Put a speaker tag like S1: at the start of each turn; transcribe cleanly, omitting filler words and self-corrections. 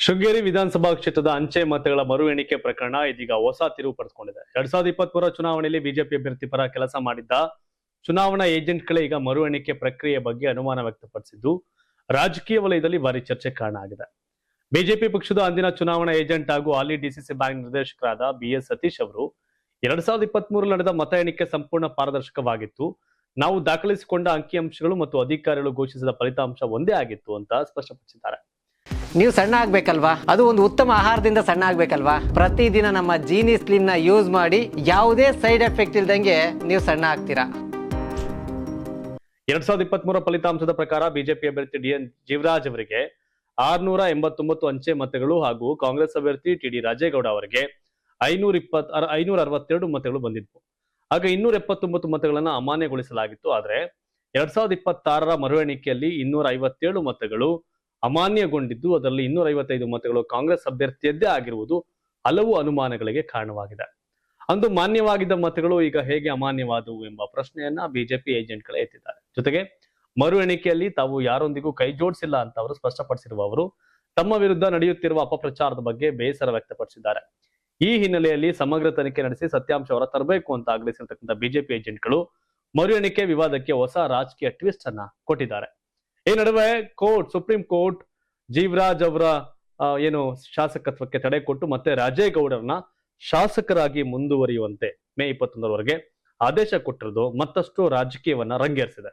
S1: ಶೃಂಗೇರಿ ವಿಧಾನಸಭಾ ಕ್ಷೇತ್ರದ ಅಂಚೆ ಮತಗಳ ಮರು ಎಣಿಕೆ ಪ್ರಕರಣ ಇದೀಗ ಹೊಸ ತಿರುವು ಪಡೆದುಕೊಂಡಿದೆ. 2023 ಚುನಾವಣೆಯಲ್ಲಿ ಬಿಜೆಪಿ ಅಭ್ಯರ್ಥಿ ಪರ ಕೆಲಸ ಮಾಡಿದ್ದ ಚುನಾವಣಾ ಏಜೆಂಟ್ಗಳೇ ಈಗ ಮರು ಎಣಿಕೆ ಪ್ರಕ್ರಿಯೆ ಬಗ್ಗೆ ಅನುಮಾನ ವ್ಯಕ್ತಪಡಿಸಿದ್ದು ರಾಜಕೀಯ ವಲಯದಲ್ಲಿ ಭಾರಿ ಚರ್ಚೆ ಕಾರಣ ಆಗಿದೆ. ಬಿಜೆಪಿ ಪಕ್ಷದ ಅಂದಿನ ಚುನಾವಣಾ ಏಜೆಂಟ್ ಹಾಗೂ ಹಾಲಿ ಡಿಸಿಸಿ ಬ್ಯಾಂಕ್ ನಿರ್ದೇಶಕರಾದ BS ಸತೀಶ್ ಅವರು 2023 ನಡೆದ ಮತ ಎಣಿಕೆ ಸಂಪೂರ್ಣ ಪಾರದರ್ಶಕವಾಗಿತ್ತು. ನಾವು ದಾಖಲಿಸಿಕೊಂಡ ಅಂಕಿಅಂಶಗಳು ಮತ್ತು ಅಧಿಕಾರಿಗಳು ಘೋಷಿಸಿದ ಫಲಿತಾಂಶ ಒಂದೇ ಆಗಿತ್ತು ಅಂತ ಸ್ಪಷ್ಟಪಡಿಸಿದ್ದಾರೆ.
S2: ನೀವು ಸಣ್ಣ ಆಗ್ಬೇಕಲ್ವಾ? ಅದು ಒಂದು ಉತ್ತಮ ಆಹಾರದಿಂದ ಸಣ್ಣ ಆಗ್ಬೇಕಲ್ವಾ? ಪ್ರತಿದಿನ ನಮ್ಮ ಜೀನಿ ಸ್ಲಿಮ್ ನ ಯೂಸ್ ಮಾಡಿ ಯಾವುದೇ ಸೈಡ್ ಎಫೆಕ್ಟ್ ಇಲ್ದಂಗೆ ನೀವು ಸಣ್ಣ ಆಗ್ತೀರಾ.
S1: 2023 ಫಲಿತಾಂಶದ ಪ್ರಕಾರ ಬಿಜೆಪಿ ಅಭ್ಯರ್ಥಿ DN ಜೀವರಾಜ್ ಅವರಿಗೆ 689 ಅಂಚೆ ಮತಗಳು ಹಾಗೂ ಕಾಂಗ್ರೆಸ್ ಅಭ್ಯರ್ಥಿ TD ರಾಜೇಗೌಡ ಅವರಿಗೆ 562 ಮತಗಳು ಬಂದಿದ್ವು. ಆಗ 279 ಮತಗಳನ್ನು ಅಮಾನ್ಯಗೊಳಿಸಲಾಗಿತ್ತು. ಆದರೆ 2026 ಮರು ಎಣಿಕೆಯಲ್ಲಿ 257 ಮತಗಳು ಅಮಾನ್ಯಗೊಂಡಿದ್ದು, ಅದರಲ್ಲಿ 255 ಮತಗಳು ಕಾಂಗ್ರೆಸ್ ಅಭ್ಯರ್ಥಿಯದ್ದೇ ಆಗಿರುವುದು ಹಲವು ಅನುಮಾನಗಳಿಗೆ ಕಾರಣವಾಗಿದೆ. ಅಂದು ಮಾನ್ಯವಾಗಿದ್ದ ಮತಗಳು ಈಗ ಹೇಗೆ ಅಮಾನ್ಯವಾದವು ಎಂಬ ಪ್ರಶ್ನೆಯನ್ನ ಬಿಜೆಪಿ ಏಜೆಂಟ್ಗಳೇ ಎತ್ತಿದ್ದಾರೆ. ಜೊತೆಗೆ ಮರು ಎಣಿಕೆಯಲ್ಲಿ ತಾವು ಯಾರೊಂದಿಗೂ ಕೈ ಜೋಡಿಸಿಲ್ಲ ಅಂತ ಅವರು ಸ್ಪಷ್ಟಪಡಿಸಿರುವ ಅವರು ತಮ್ಮ ವಿರುದ್ಧ ನಡೆಯುತ್ತಿರುವ ಅಪಪ್ರಚಾರದ ಬಗ್ಗೆ ಬೇಸರ ವ್ಯಕ್ತಪಡಿಸಿದ್ದಾರೆ. ಈ ಹಿನ್ನೆಲೆಯಲ್ಲಿ ಸಮಗ್ರ ತನಿಖೆ ನಡೆಸಿ ಸತ್ಯಾಂಶ ಹೊರ ತರಬೇಕು ಅಂತ ಆಗ್ರಹಿಸಿರ್ತಕ್ಕಂಥ ಬಿಜೆಪಿ ಏಜೆಂಟ್ಗಳು ಮರು ಎಣಿಕೆ ವಿವಾದಕ್ಕೆ ಹೊಸ ರಾಜಕೀಯ ಟ್ವಿಸ್ಟ್ ಅನ್ನ ಕೊಟ್ಟಿದ್ದಾರೆ. ಈ ನಡುವೆ ಸುಪ್ರೀಂ ಕೋರ್ಟ್ ಜೀವರಾಜ್ ಅವರ ಶಾಸಕತ್ವಕ್ಕೆ ತಡೆ ಕೊಟ್ಟು ಮತ್ತೆ ರಾಜೇಗೌಡರನ್ನ ಶಾಸಕರಾಗಿ ಮುಂದುವರಿಯುವಂತೆ ಮೇ 21ರವರೆಗೆ ಆದೇಶ ಕೊಟ್ಟಿರೋದು ಮತ್ತಷ್ಟು ರಾಜಕೀಯವನ್ನ ರಂಗೇರಿಸಿದೆ.